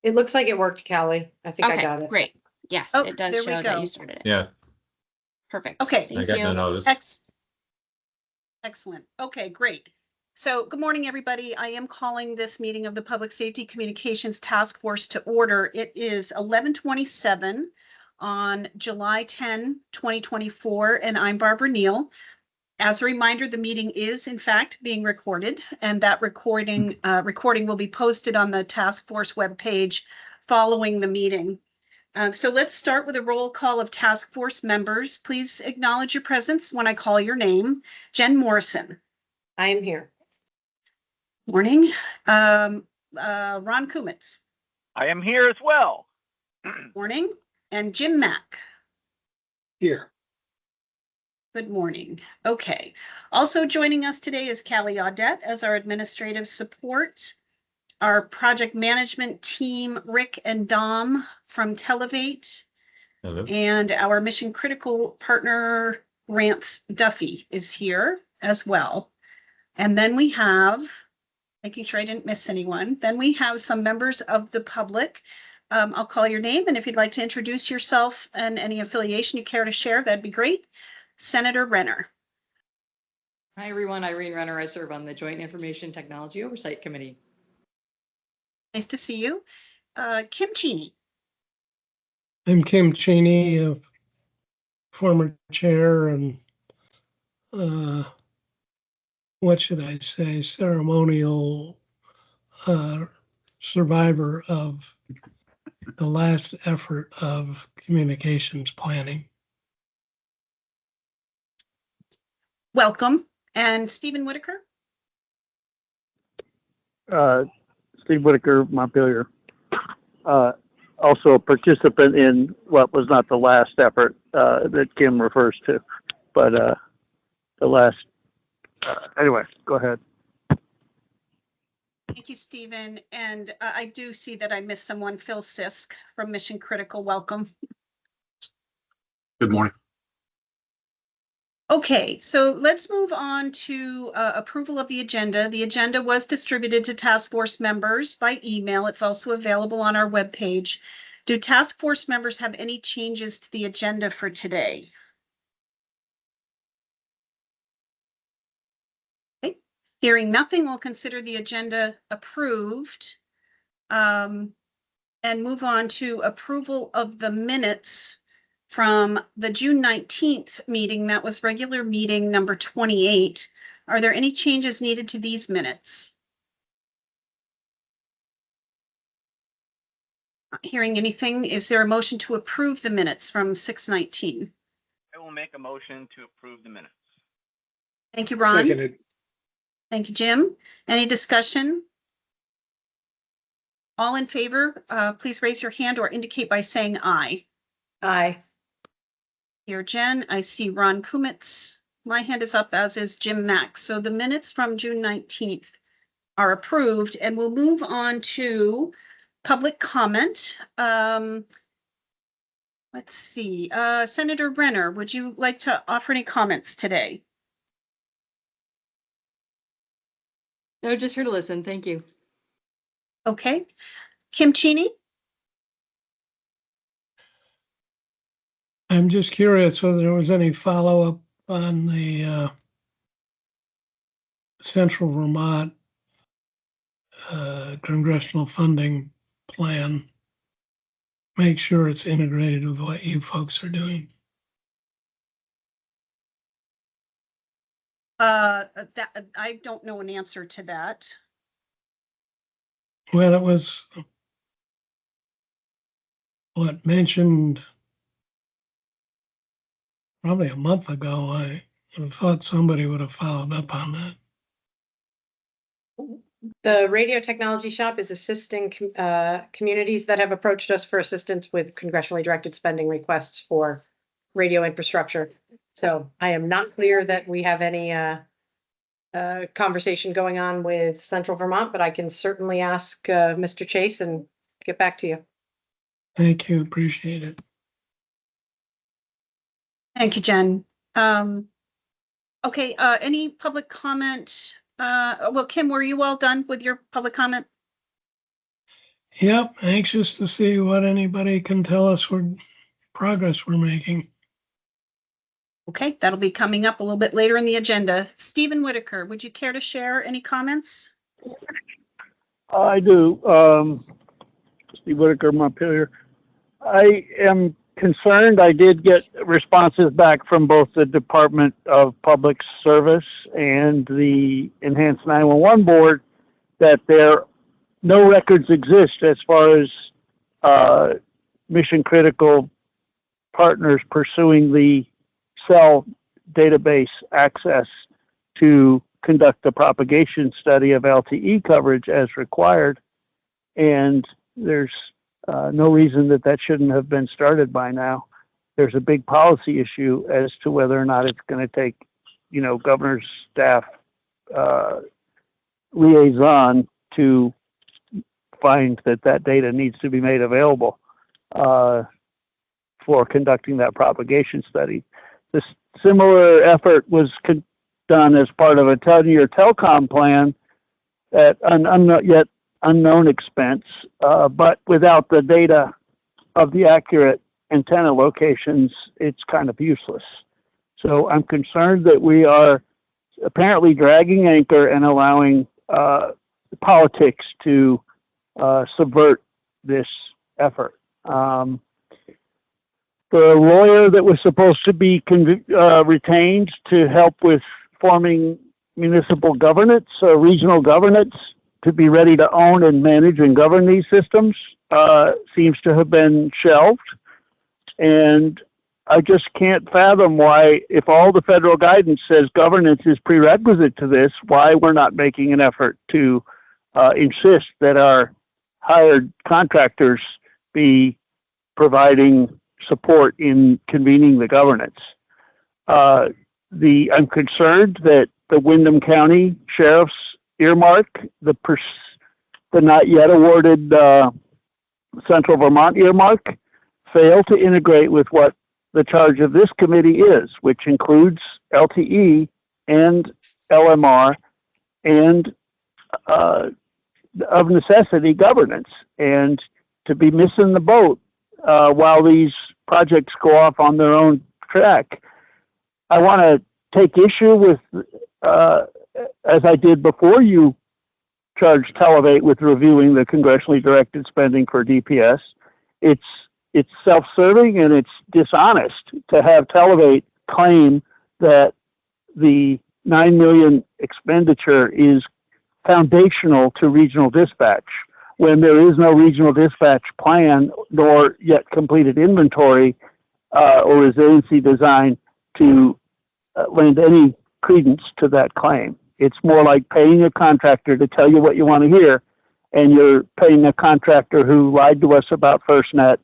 It looks like it worked, Callie. I think I Okay, got it. great. Yes, Oh, it does there we show that go. you started it. Yeah, Perfect. Okay. Thank I got you. none of this. Excellent. Okay, great. So good morning, everybody. I am calling this meeting of the Public Safety Communications Task Force to order. It is 11:27 on July 10, 2024, and I'm Barbara Neal. As a reminder, the meeting is in fact being recorded, and that recording will be posted on the task force webpage following the meeting. So let's start with a roll call of task force members. Please acknowledge your presence when I call your name. Jen Morrison. I am here. Morning. Ron Kumitz. I am here as well. Morning. And Jim Mack. Here. Good morning. Okay. Also joining us today is Callie Audette as our administrative support. Our project management team, Rick and Dom from Televate. Hello. And our mission critical partner, Rance Duffy, is here as well. And then we have, making sure I didn't miss anyone, then we have some members of the public. I'll call your name, and if you'd like to introduce yourself and any affiliation you care to share, that'd be great. Senator Renner. Hi, everyone. Irene Renner. I serve on the Joint Information Technology Oversight Committee. Nice to see you. Kim Cheney. I'm Kim Cheney, former chair and what should I say, ceremonial survivor of the last effort of communications planning. Welcome. And Stephen Whitaker. Steve Whitaker, Montpelier. Also a participant in what was not the last effort that Kim refers to, but the last. Anyway, go ahead. Thank you, Stephen. And I do see that I missed someone, Phil Sisk from Mission Critical. Welcome. Good morning. Okay, so let's move on to approval of the agenda. The agenda was distributed to task force members by email. It's also available on our webpage. Do task force members have any changes to the agenda for today? Okay. Hearing nothing, we'll consider the agenda approved and move on to approval of the minutes from the June 19th meeting. That was regular meeting number 28. Are there any changes needed to these minutes? Not hearing anything. Is there a motion to approve the minutes from 6/19? I will make a motion to approve the minutes. Thank you, Ron. Seconded. Thank you, Jim. Any discussion? All in favor, please raise your hand or indicate by saying aye. Aye. Here, Jen. I see Ron Kumitz. My hand is up, as is Jim Mack. So the minutes from June 19th are approved, and we'll move on to public comment. Let's see. Senator Renner, would you like to offer any comments today? No, just here to listen. Thank you. Okay. Kim Cheney? I'm just curious whether there was any follow-up on the Central Vermont congressional funding plan. Make sure it's integrated with what you folks are doing. That I don't know an answer to that. Well, it was mentioned probably a month ago. I thought somebody would have followed up on that. The Radio Technology Shop is assisting communities that have approached us for assistance with congressionally directed spending requests for radio infrastructure. So I am not clear that we have any conversation going on with Central Vermont, but I can certainly ask Mr. Chase and get back to you. Thank you. Appreciate it. Thank you, Jen. Okay, any public comment? Well, Kim, were you all done with your public comment? Yep, anxious to see what anybody can tell us what progress we're making. Okay, that'll be coming up a little bit later in the agenda. Stephen Whitaker, would you care to share any comments? I do. Steve Whitaker, Montpelier. I am concerned. I did get responses back from both the Department of Public Service and the Enhanced 911 Board that no records exist as far as mission critical partners pursuing the cell database access to conduct the propagation study of LTE coverage as required. And there's no reason that shouldn't have been started by now. There's a big policy issue as to whether or not it's going to take, governor's staff liaison to find that data needs to be made available for conducting that propagation study. This similar effort was done as part of a 10-year telecom plan at an yet unknown expense, but without the data of the accurate antenna locations, it's kind of useless. So I'm concerned that we are apparently dragging anchor and allowing politics to subvert this effort. The lawyer that was supposed to be retained to help with forming municipal governance, regional governance, to be ready to own and manage and govern these systems, seems to have been shelved. And I just can't fathom why, if all the federal guidance says governance is prerequisite to this, why we're not making an effort to insist that our hired contractors be providing support in convening the governance. I'm concerned that the Windham County Sheriff's earmark, the not yet awarded Central Vermont earmark, fail to integrate with what the charge of this committee is, which includes LTE and LMR and of necessity governance. And to be missing the boat while these projects go off on their own track, I want to take issue with, as I did before you charged Televate with reviewing the congressionally directed spending for DPS. It's self-serving and it's dishonest to have Televate claim that the $9 million expenditure is foundational to regional dispatch when there is no regional dispatch plan nor yet completed inventory or resiliency design to lend any credence to that claim. It's more like paying a contractor to tell you what you want to hear, and you're paying a contractor who lied to us about FirstNet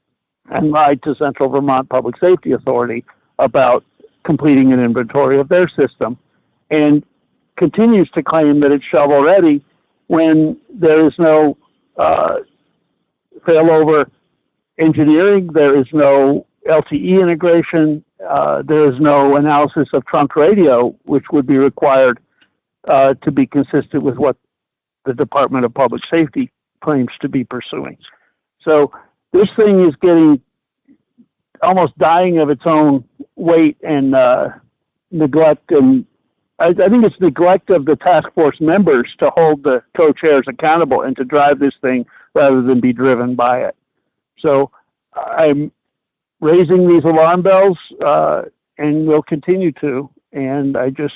and lied to Central Vermont Public Safety Authority about completing an inventory of their system, and continues to claim that it's shovel ready when there is no failover engineering, there is no LTE integration, there is no analysis of trunk radio, which would be required to be consistent with what the Department of Public Safety claims to be pursuing. So this thing is getting almost dying of its own weight and neglect, and I think it's neglect of the task force members to hold the co-chairs accountable and to drive this thing rather than be driven by it. So I'm raising these alarm bells and will continue to, and I just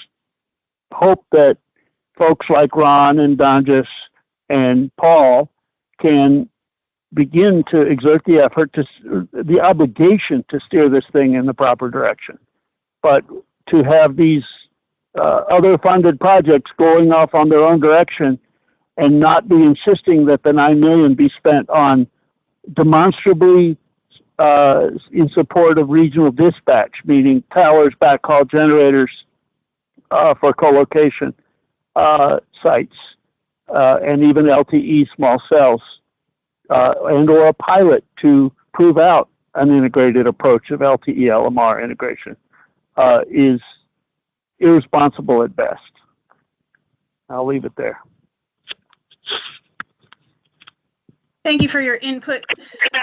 hope that folks like Ron and Donjus and Paul can begin to exert the effort the obligation to steer this thing in the proper direction. But to have these other funded projects going off on their own direction and not be insisting that the $9 million be spent on demonstrably in support of regional dispatch, meaning towers, backhaul generators for co-location sites, and even LTE small cells, and or a pilot to prove out an integrated approach of LTE LMR integration is irresponsible at best. I'll leave it there. Thank you for your input,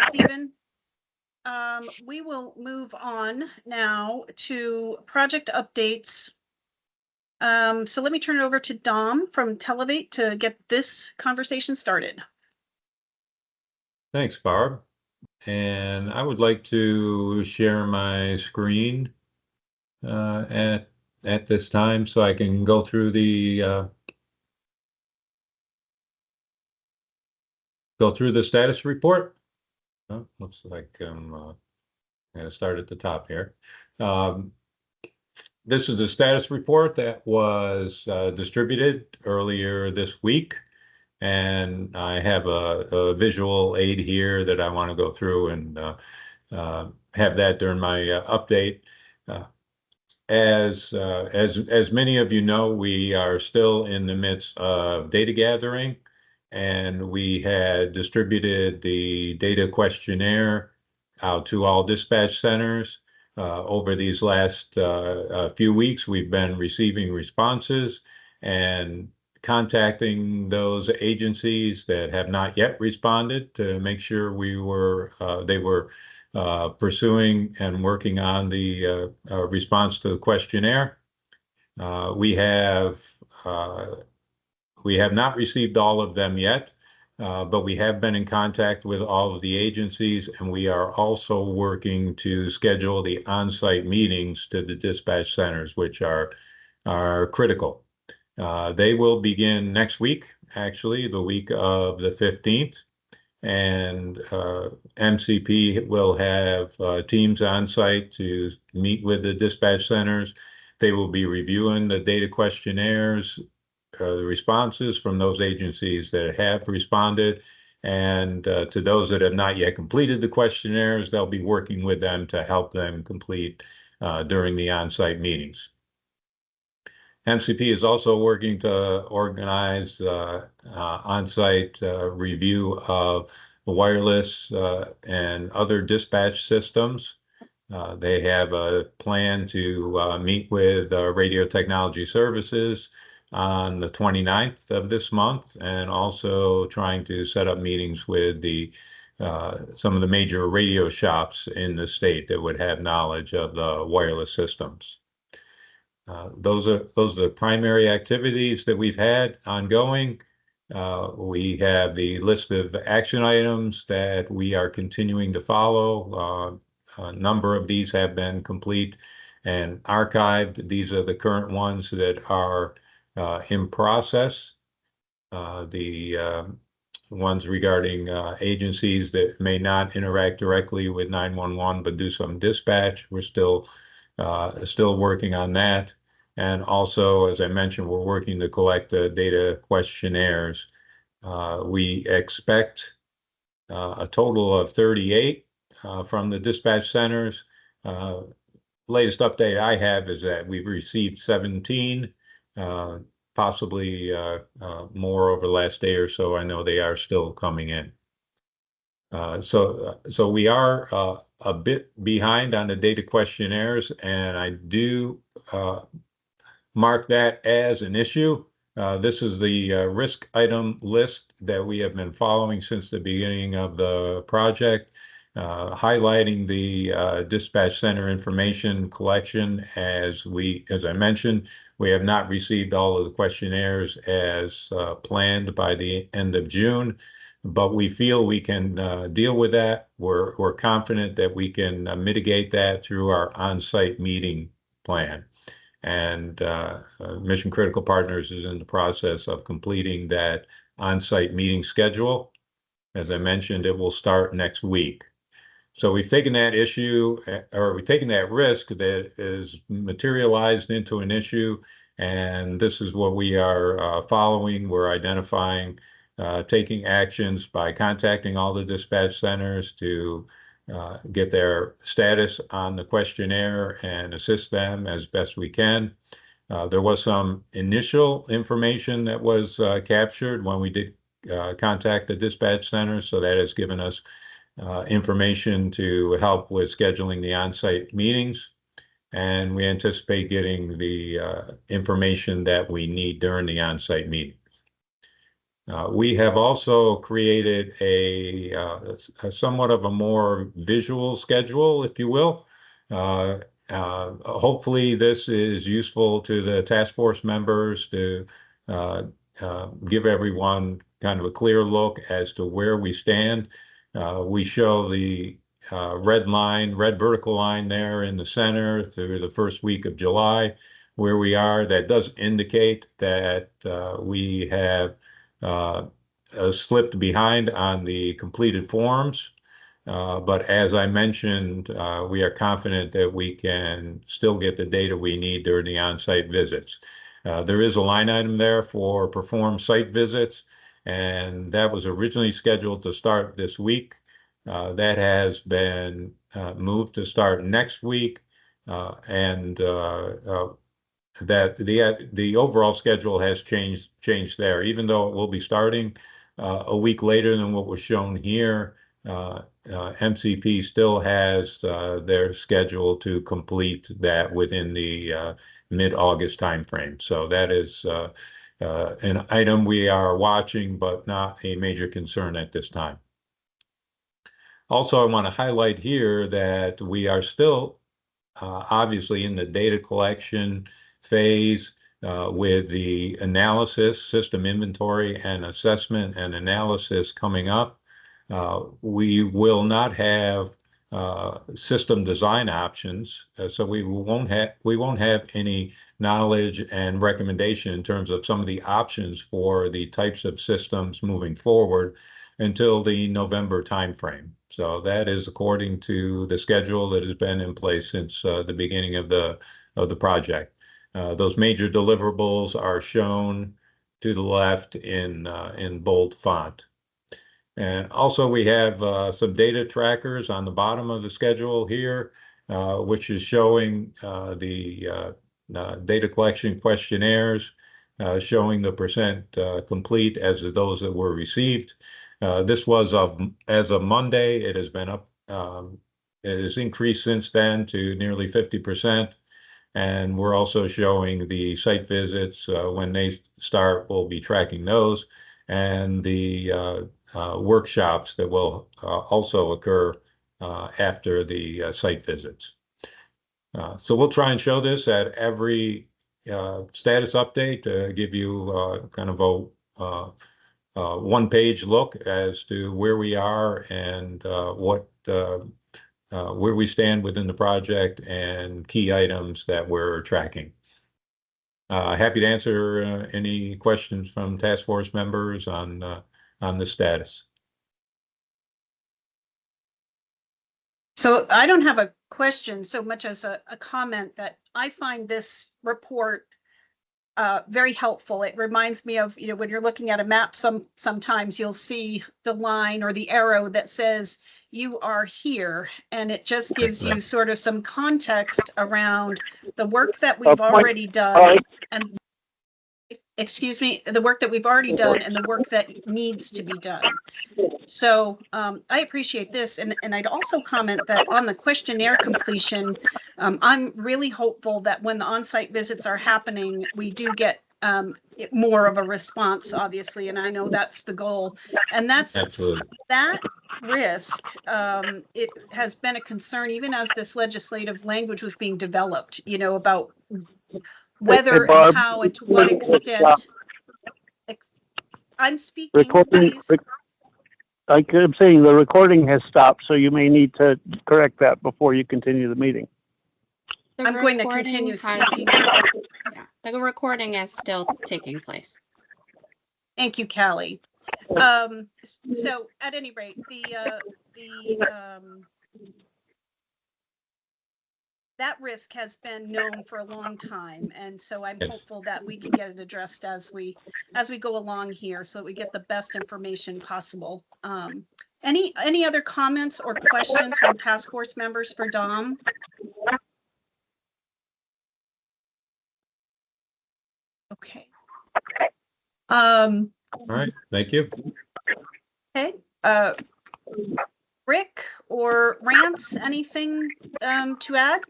Stephen. We will move on now to project updates. So let me turn it over to Dom from Televate to get this conversation started. Thanks, Barb. And I would like to share my screen at this time so I can go through the status report. Oh, looks like I'm going to start at the top here. This is the status report that was distributed earlier this week. And I have a visual aid here that I want to go through and have that during my update. As many of you know, we are still in the midst of data gathering, and we had distributed the data questionnaire out to all dispatch centers. Over these last few weeks, we've been receiving responses and contacting those agencies that have not yet responded to make sure they were pursuing and working on the response to the questionnaire. We have not received all of them yet, but we have been in contact with all of the agencies, and we are also working to schedule the on-site meetings to the dispatch centers, which are critical. They will begin next week, actually, the week of the 15th, and MCP will have teams on site to meet with the dispatch centers. They will be reviewing the data questionnaires, the responses from those agencies that have responded, and to those that have not yet completed the questionnaires, they'll be working with them to help them complete during the on-site meetings. MCP is also working to organize on-site review of wireless and other dispatch systems. They have a plan to meet with Radio Technology Services on the 29th of this month, and also trying to set up meetings with some of the major radio shops in the state that would have knowledge of the wireless systems. Those are the primary activities that we've had ongoing. We have the list of action items that we are continuing to follow. A number of these have been complete and archived. These are the current ones that are in process. The ones regarding agencies that may not interact directly with 911 but do some dispatch, we're still working on that. And also, as I mentioned, we're working to collect the data questionnaires. We expect a total of 38 from the dispatch centers. Latest update I have is that we've received 17, possibly more over the last day or so. I know they are still coming in. So we are a bit behind on the data questionnaires, and I do mark that as an issue. This is the risk item list that we have been following since the beginning of the project, highlighting the dispatch center information collection. As I mentioned, we have not received all of the questionnaires as planned by the end of June, but we feel we can deal with that. We're confident that we can mitigate that through our on-site meeting plan. And Mission Critical Partners is in the process of completing that on-site meeting schedule. As I mentioned, it will start next week. So we've taken that issue, or we've taken that risk that is materialized into an issue, and this is what we are following. We're identifying, taking actions by contacting all the dispatch centers to get their status on the questionnaire and assist them as best we can. There was some initial information that was captured when we did contact the dispatch centers, so that has given us information to help with scheduling the on-site meetings, and we anticipate getting the information that we need during the on-site meeting. We have also created a somewhat of a more visual schedule, if you will. Hopefully this is useful to the task force members to give everyone kind of a clear look as to where we stand. We show the red vertical line there in the center through the first week of July, where we are. That does indicate that we have slipped behind on the completed forms. But as I mentioned, we are confident that we can still get the data we need during the on-site visits. There is a line item there for perform site visits, and that was originally scheduled to start this week. That has been moved to start next week, and that the overall schedule has changed there, even though it will be starting a week later than what was shown here. MCP still has their schedule to complete that within the mid-August timeframe. So that is an item we are watching, but not a major concern at this time. Also, I want to highlight here that we are still obviously in the data collection phase with the analysis, system inventory and assessment and analysis coming up. We will not have system design options, so we won't have any knowledge and recommendation in terms of some of the options for the types of systems moving forward until the November timeframe. So that is according to the schedule that has been in place since the beginning of the project. Those major deliverables are shown to the left in bold font. And also we have some data trackers on the bottom of the schedule here, which is showing the data collection questionnaires, showing the percent complete as of those that were received. This was as of Monday. It has been up. It has increased since then to nearly 50%. And we're also showing the site visits when they start. We'll be tracking those, and the workshops that will also occur after the site visits. So we'll try and show this at every status update to give you kind of a one-page look as to where we are and where we stand within the project and key items that we're tracking. Happy to answer any questions from task force members on the status. So I don't have a question so much as a comment that I find this report very helpful. It reminds me of, when you're looking at a map, sometimes you'll see the line or the arrow that says you are here, and it just gives you sort of some context around the work that we've already done and the work that we've already done and the work that needs to be done. So I appreciate this. And I'd also comment that on the questionnaire completion, I'm really hopeful that when the on-site visits are happening, we do get more of a response, obviously. And I know that's the goal. And that's Absolutely. That risk, it has been a concern even as this legislative language was being developed, about whether and how and to what extent. I'm speaking, please. Like I'm saying, the recording has stopped, so you may need to correct that before you continue the meeting. I'm going to continue speaking. Yeah, the recording is still taking place. Thank you, Callie. So at any rate, that risk has been known for a long time, and so I'm hopeful that we can get it addressed as we go along here, so that we get the best information possible. Any other comments or questions from task force members for Dom? Okay. All right. Thank you. Okay. Rick or Rance, anything to add?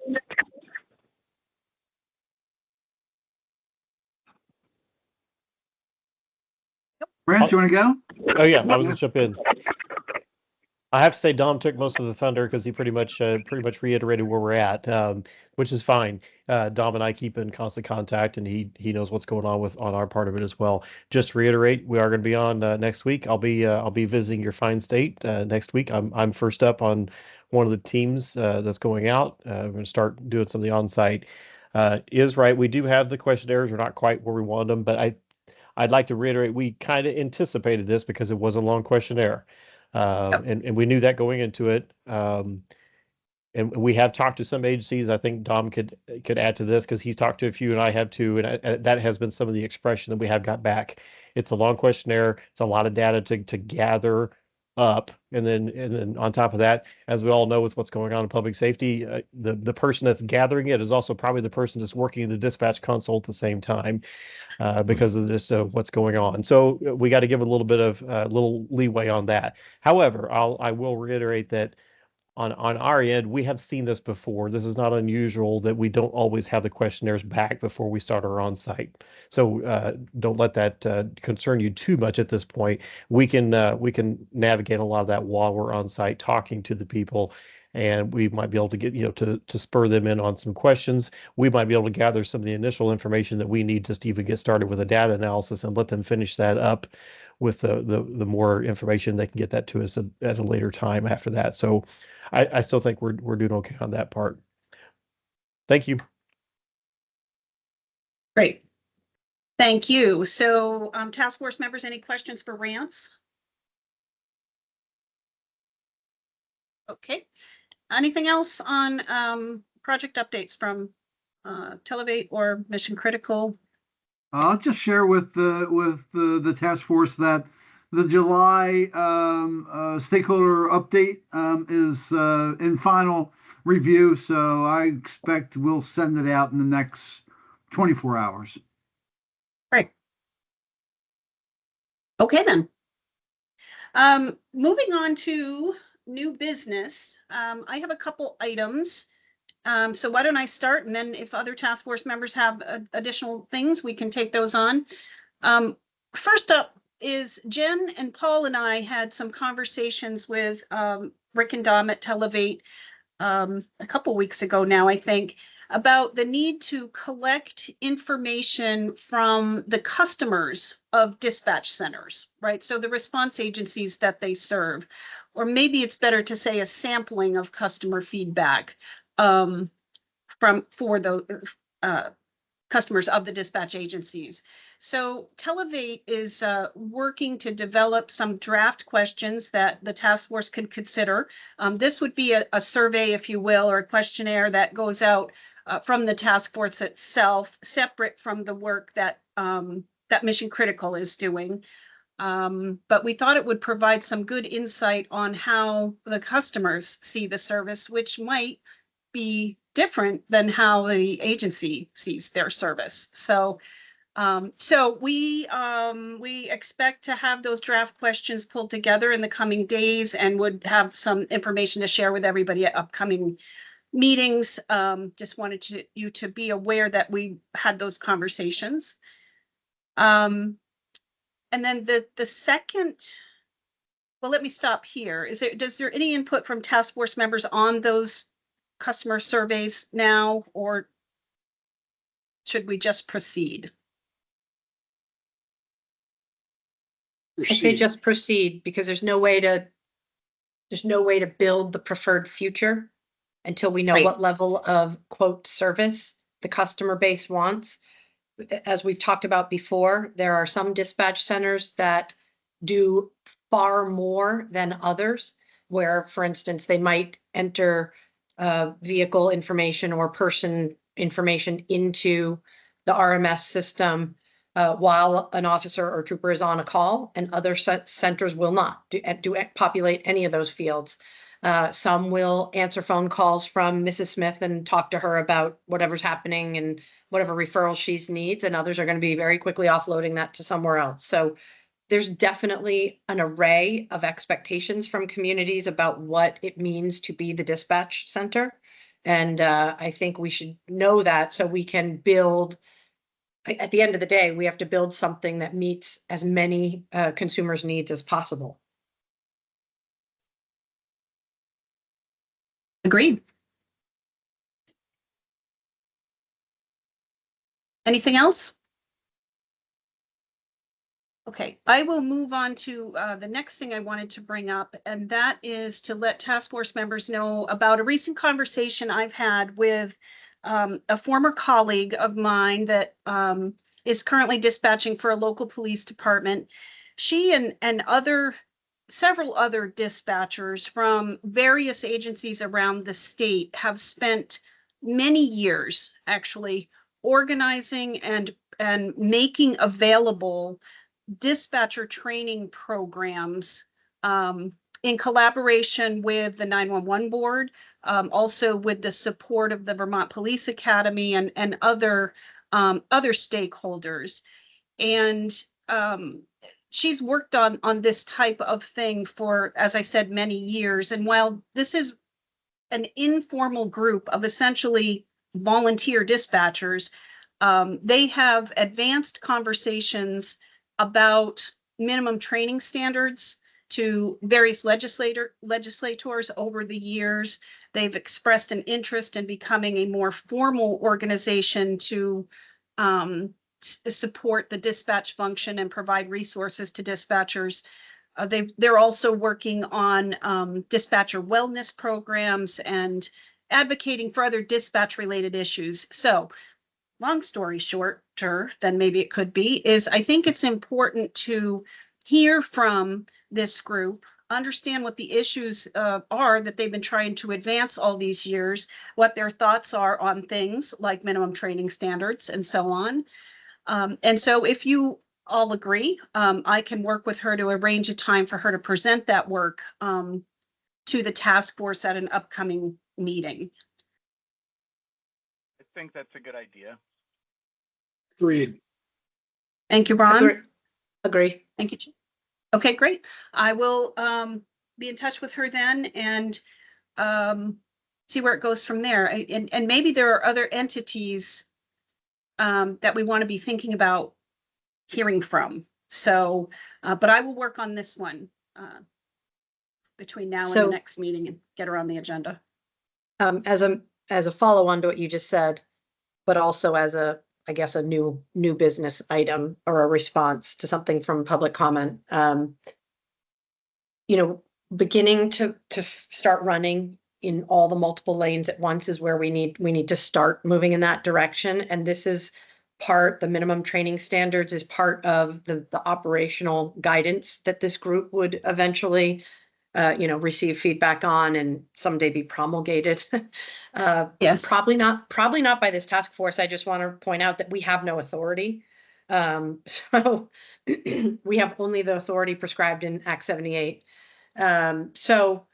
France, you want to go? Oh yeah, I was Yeah. gonna jump in. I have to say Dom took most of the thunder because he pretty much reiterated where we're at, which is fine. Dom and I keep in constant contact, and he knows what's going on on our part of it as well. Just to reiterate, we are going to be on next week. I'll be visiting your fine state next week. I'm first up on one of the teams that's going out. We're going to start doing some of the on-site. Is right. We do have the questionnaires. We're not quite where we want them, but I'd like to reiterate, we kind of anticipated this because it was a long questionnaire. And we knew that going into it. And we have talked to some agencies. I think Dom could add to this because he's talked to a few and I have too. And that has been some of the expression that we have got back. It's a long questionnaire. It's a lot of data to gather up. And then on top of that, as we all know with what's going on in public safety, the person that's gathering it is also probably the person that's working in the dispatch console at the same time. Because of this, what's going on. So we got to give a little bit of little leeway on that. However, I will reiterate that on our end, we have seen this before. This is not unusual that we don't always have the questionnaires back before we start our on-site. So don't let that concern you too much at this point. We can navigate a lot of that while we're on-site talking to the people. And we might be able to get, to spur them in on some questions. We might be able to gather some of the initial information that we need just to even get started with a data analysis and let them finish that up with the more information. They can get that to us at a later time after that. So I still think we're doing okay on that part. Thank you. Great. Thank you. So task force members, any questions for Rance? Okay. Anything else on project updates from Televate or Mission Critical? I'll just share with the task force that the July stakeholder update is in final review, so I expect we'll send it out in the next 24 hours. Great. Okay then. Moving on to new business. I have a couple items. So why don't I start, and then if other task force members have additional things, we can take those on. First up is Jen and Paul and I had some conversations with Rick and Dom at Televate a couple weeks ago now, I think, about the need to collect information from the customers of dispatch centers, right? So the response agencies that they serve, or maybe it's better to say a sampling of customer feedback for the customers of the dispatch agencies. So Televate is working to develop some draft questions that the task force could consider. This would be a survey, if you will, or a questionnaire that goes out from the task force itself, separate from the work that that Mission Critical is doing. But we thought it would provide some good insight on how the customers see the service, which might be different than how the agency sees their service. So we expect to have those draft questions pulled together in the coming days and would have some information to share with everybody at upcoming meetings. Just wanted you to be aware that we had those conversations. And then the second, well, let me stop here. Does there any input from task force members on those customer surveys now, or should we just proceed? I say just proceed, because there's no way to build the preferred future until we know Right. what level of quote service the customer base wants. As we've talked about before, there are some dispatch centers that do far more than others, where, for instance, they might enter vehicle information or person information into the RMS system while an officer or trooper is on a call, and other centers will not populate any of those fields. Some will answer phone calls from Mrs. Smith and talk to her about whatever's happening and whatever referrals she needs, and others are going to be very quickly offloading that to somewhere else. So there's definitely an array of expectations from communities about what it means to be the dispatch center. And I think we should know that so we can build at the end of the day, we have to build something that meets as many consumers' needs as possible. Agreed. Anything else? Okay, I will move on to the next thing I wanted to bring up, and that is to let task force members know about a recent conversation I've had with a former colleague of mine that is currently dispatching for a local police department. She and several other dispatchers from various agencies around the state have spent many years actually organizing and making available dispatcher training programs in collaboration with the 911 board, also with the support of the Vermont Police Academy and other stakeholders. And she's worked on this type of thing for, as I said, many years. And while this is an informal group of essentially volunteer dispatchers, they have advanced conversations about minimum training standards to various legislators over the years. They've expressed an interest in becoming a more formal organization to support the dispatch function and provide resources to dispatchers. They're also working on dispatcher wellness programs and advocating for other dispatch related issues. So long story shorter than maybe it could be is I think it's important to hear from this group, understand what the issues are that they've been trying to advance all these years, what their thoughts are on things like minimum training standards and so on. And so if you all agree, I can work with her to arrange a time for her to present that work to the task force at an upcoming meeting. I think that's a good idea. Agreed. Thank you, Ron. Agree. Thank you. Okay, great. I will be in touch with her then and see where it goes from there. And maybe there are other entities that we want to be thinking about hearing from. So, but I will work on this one between now and the next meeting and get her on the agenda. As a follow-on to what you just said, but also as I guess a new business item or a response to something from public comment. Beginning to start running in all the multiple lanes at once is where we need to start moving in that direction. And this is the minimum training standards is part of the operational guidance that this group would eventually receive feedback on and someday be promulgated. Yes. Probably not by this task force. I just want to point out that we have no authority. So we have only the authority prescribed in Act 78. So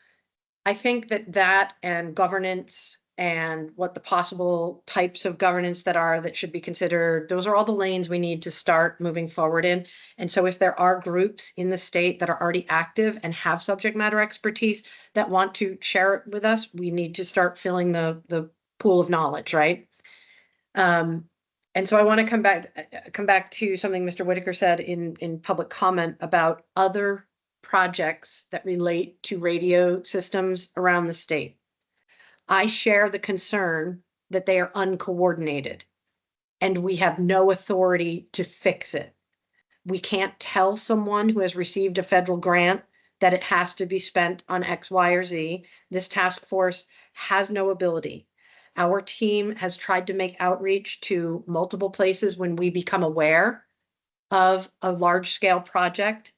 I think that and governance and what the possible types of governance that should be considered, those are all the lanes we need to start moving forward in. And so if there are groups in the state that are already active and have subject matter expertise that want to share it with us, we need to start filling the pool of knowledge, right? And so I want to come back to something Mr. Whitaker said in public comment about other projects that relate to radio systems around the state. I share the concern that they are uncoordinated and we have no authority to fix it. We can't tell someone who has received a federal grant that it has to be spent on X, Y, or Z. This task force has no ability. Our team has tried to make outreach to multiple places when we become aware of a large scale project.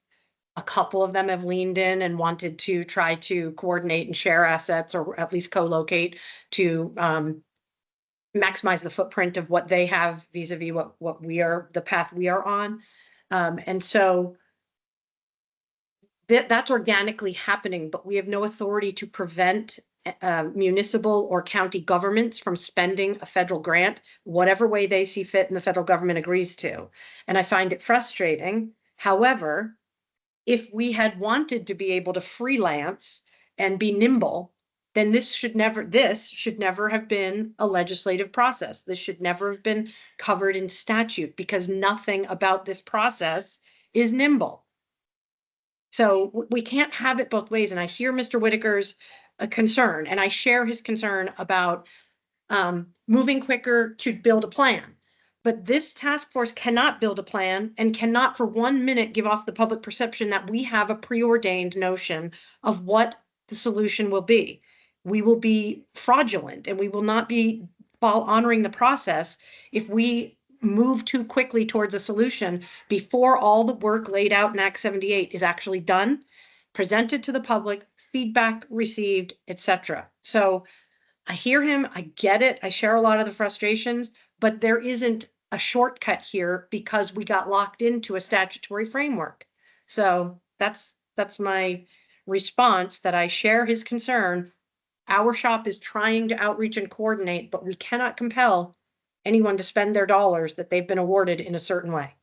A couple of them have leaned in and wanted to try to coordinate and share assets or at least co-locate to maximize the footprint of what they have vis-a-vis what the path we are on. And so that's organically happening, but we have no authority to prevent municipal or county governments from spending a federal grant, whatever way they see fit and the federal government agrees to. And I find it frustrating. However, if we had wanted to be able to freelance and be nimble then this should never have been a legislative process. This should never have been covered in statute because nothing about this process is nimble. So we can't have it both ways. And I hear Mr. Whitaker's concern, and I share his concern about moving quicker to build a plan. But this task force cannot build a plan and cannot for 1 minute give off the public perception that we have a preordained notion of what the solution will be. We will be fraudulent and we will not be honoring the process if we move too quickly towards a solution before all the work laid out in Act 78 is actually done, presented to the public, feedback received, etc. So I hear him, I get it, I share a lot of the frustrations, but there isn't a shortcut here because we got locked into a statutory framework. So that's my response, that I share his concern. Our shop is trying to outreach and coordinate, but we cannot compel anyone to spend their dollars that they've been awarded in a certain way.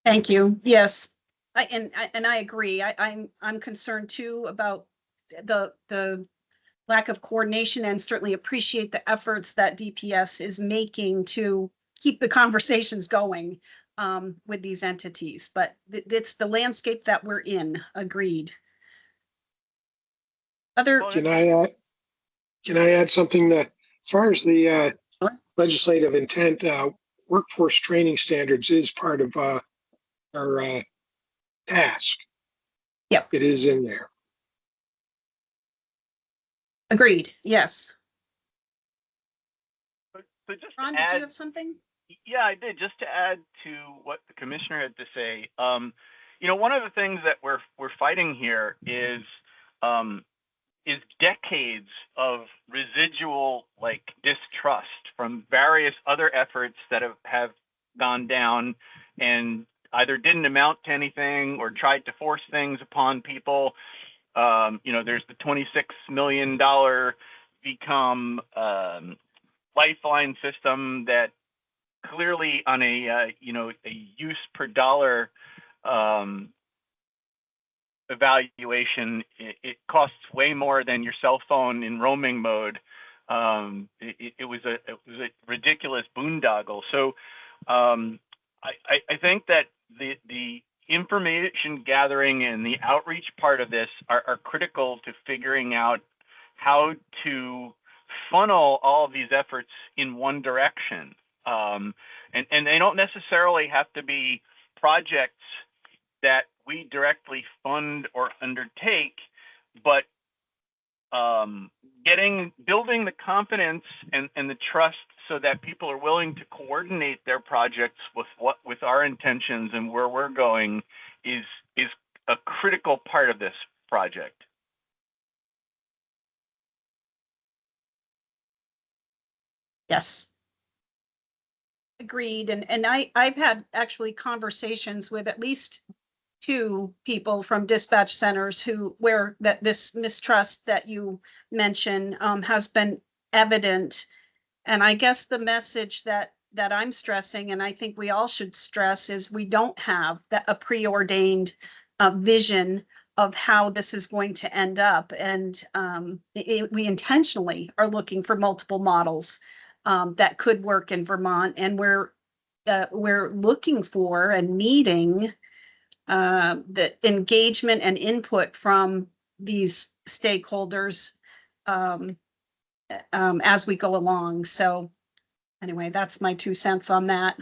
Thank you. Yes, I agree. I'm concerned too about the lack of coordination, and certainly appreciate the efforts that DPS is making to keep the conversations going with these entities. But it's the landscape that we're in. Agreed. Can I add something that, as far as the legislative intent, workforce training standards is part of our task. Yep. It is in there. Agreed. Yes. So just Ron, to did add, you have something? Yeah, I did. Just to add to what the commissioner had to say, one of the things that we're fighting here is decades of residual distrust from various other efforts that have gone down and either didn't amount to anything or tried to force things upon people. There's the $26 million become lifeline system that clearly on a use per dollar evaluation, it costs way more than your cell phone in roaming mode. It was a ridiculous boondoggle. So I think that the information gathering and the outreach part of this are critical to figuring out how to funnel all of these efforts in one direction. And they don't necessarily have to be projects that we directly fund or undertake, but building the confidence and the trust so that people are willing to coordinate their projects with our intentions and where we're going is a critical part of this project. Yes. Agreed. And I've had actually conversations with at least 2 people from dispatch centers where this mistrust that you mentioned has been evident. And I guess the message that I'm stressing, and I think we all should stress, is we don't have a preordained vision of how this is going to end up. And we intentionally are looking for multiple models that could work in Vermont. And we're looking for and needing the engagement and input from these stakeholders as we go along. So anyway, that's my 2 cents on that.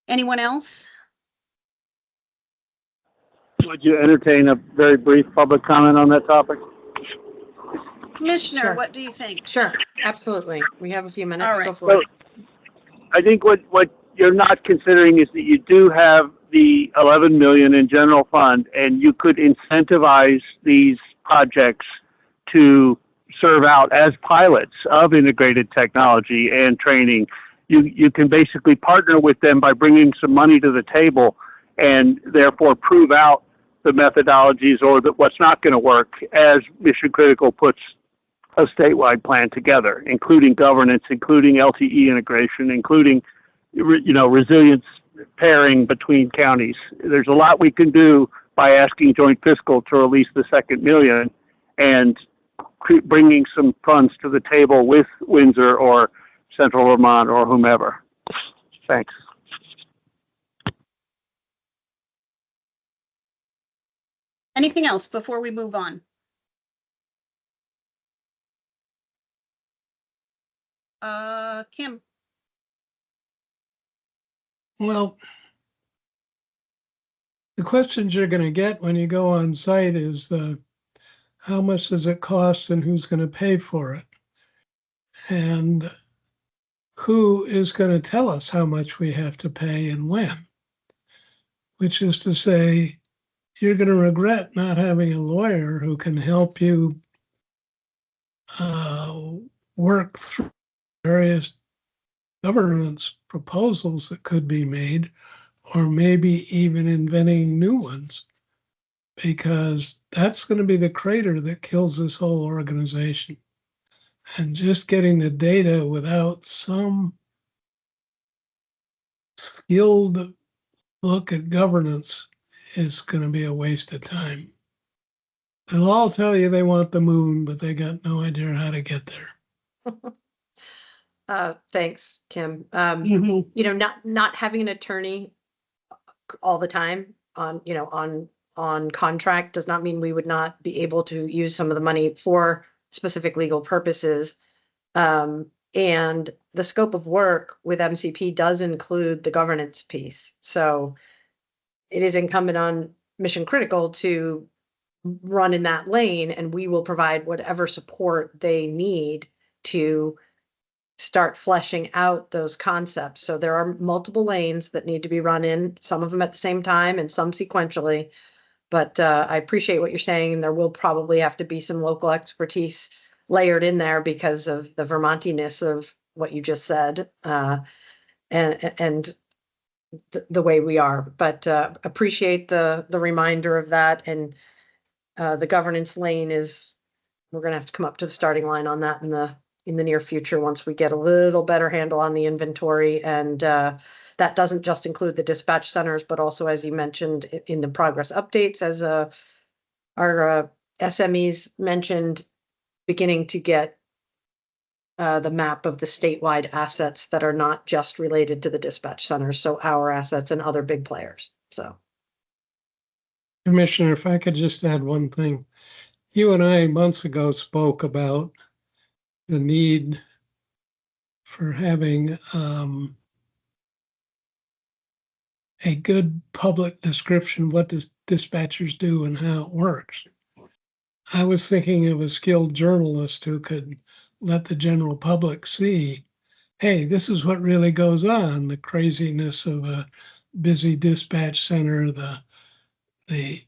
Anyone else? Would you entertain a very brief public comment on that topic? Commissioner, Sure. what do you think? Sure, absolutely. We have a few minutes. All right. Go for it. I think what you're not considering is that you do have the 11 million in general fund, and you could incentivize these projects to serve out as pilots of integrated technology and training. You can basically partner with them by bringing some money to the table and therefore prove out the methodologies or what's not going to work as Mission Critical puts a statewide plan together, including governance, including LTE integration, including resilience pairing between counties. There's a lot we can do by asking joint fiscal to release the second million and bringing some funds to the table with Windsor or Central Vermont or whomever. Thanks. Anything else before we move on? Kim? Well, the questions you're going to get when you go on site is how much does it cost and who's going to pay for it? And who is going to tell us how much we have to pay and when? Which is to say, you're going to regret not having a lawyer who can help you work through various governance proposals that could be made, or maybe even inventing new ones, because that's going to be the crater that kills this whole organization. And just getting the data without some skilled look at governance is going to be a waste of time. They'll all tell you they want the moon, but they got no idea how to get there. Thanks, Kim. Mhm. You know, not having an attorney all the time on, you know, on contract does not mean we would not be able to use some of the money for specific legal purposes. And the scope of work with MCP does include the governance piece. So it is incumbent on Mission Critical to run in that lane, and we will provide whatever support they need to start fleshing out those concepts. So there are multiple lanes that need to be run in, some of them at the same time and some sequentially. But I appreciate what you're saying. There will probably have to be some local expertise layered in there because of the Vermontiness of what you just said, and the way we are. But appreciate the reminder of that. And the governance lane is, we're going to have to come up to the starting line on that in the near future once we get a little better handle on the inventory. And that doesn't just include the dispatch centers, but also, as you mentioned, in the progress updates, as our SMEs mentioned, beginning to get the map of the statewide assets that are not just related to the dispatch centers, so our assets and other big players. So, Commissioner, if I could just add one thing. You and I months ago spoke about the need for having a good public description of what dispatchers do and how it works. I was thinking of a skilled journalist who could let the general public see, hey, this is what really goes on, the craziness of a busy dispatch center, the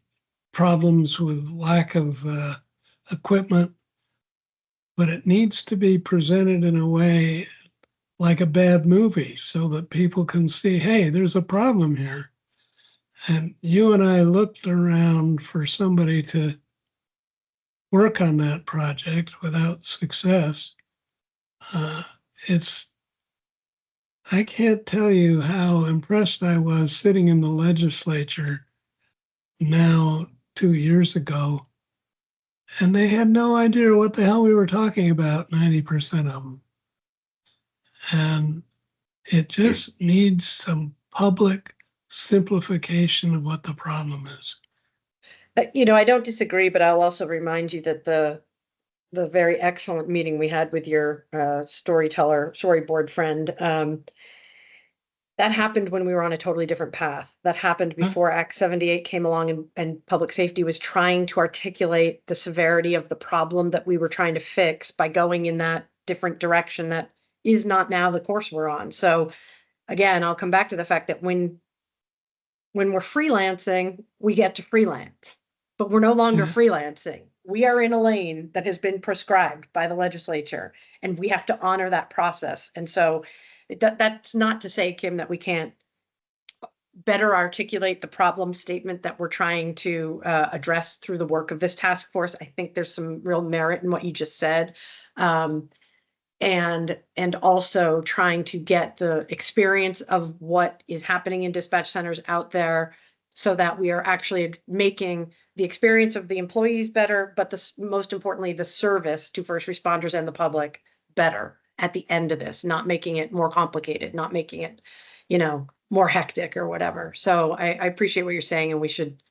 problems with lack of equipment, but it needs to be presented in a way like a bad movie so that people can see, hey, there's a problem here. And you and I looked around for somebody to work on that project without success. I can't tell you how impressed I was sitting in the legislature now 2 years ago, and they had no idea what the hell we were talking about, 90% of them. And it just needs some public simplification of what the problem is. you know, I don't disagree, but I'll also remind you that the very excellent meeting we had with your storyboard friend, that happened when we were on a totally different path. That happened before Act 78 came along and public safety was trying to articulate the severity of the problem that we were trying to fix by going in that different direction that is not now the course we're on. So again, I'll come back to the fact that when we're freelancing, we get to freelance, but we're no longer freelancing. We are in a lane that has been prescribed by the legislature, and we have to honor that process. And so that's not to say, Kim, that we can't better articulate the problem statement that we're trying to address through the work of this task force. I think there's some real merit in what you just said. And also trying to get the experience of what is happening in dispatch centers out there so that we are actually making the experience of the employees better, but most importantly, the service to first responders and the public better at the end of this, not making it more complicated, not making it, more hectic or whatever. So I appreciate what you're saying, and we should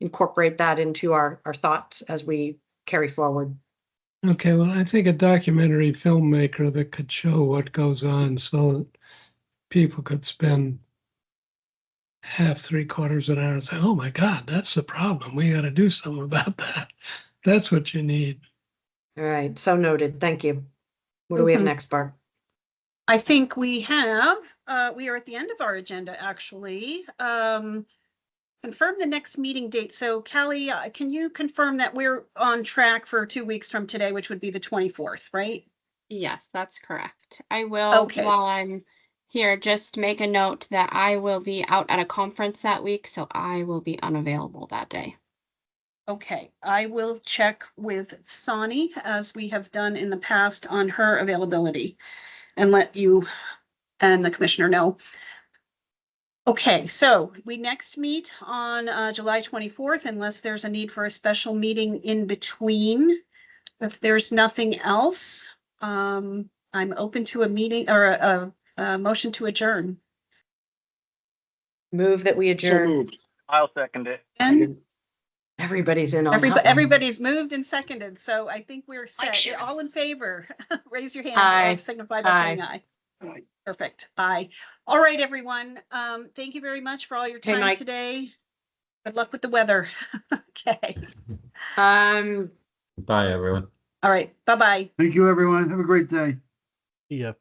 incorporate that into our thoughts as we carry forward. Okay, well, I think a documentary filmmaker that could show what goes on so that people could spend half, 3/4 an hour and say, oh my God, that's the problem. We got to do something about that. That's what you need. All right, so noted. Thank you. What do we have Mhm. next, Barb? I think we are at the end of our agenda, actually. Confirm the next meeting date. So Callie, can you confirm that we're on track for 2 weeks from today, which would be the 24th, right? Yes, that's correct. I will, Okay. while I'm here, just make a note that I will be out at a conference that week, so I will be unavailable that day. Okay, I will check with Sani, as we have done in the past, on her availability and let you and the commissioner know. Okay, so we next meet on July 24th, unless there's a need for a special meeting in between. If there's nothing else, I'm open to a meeting or a motion to adjourn. Move that we So adjourn. moved. I'll second it. And Everybody's in on that one. everybody's moved and seconded, so I think we're set. Sharon. All in favor, raise your hand Aye. or signify by saying aye. Aye. Perfect. Aye. All right, everyone. Thank you very much for all your Hey, time Mike. today. Good luck with the weather. Okay. Bye, everyone. All right. Bye-bye. Thank you, everyone. Have a great day. Yeah.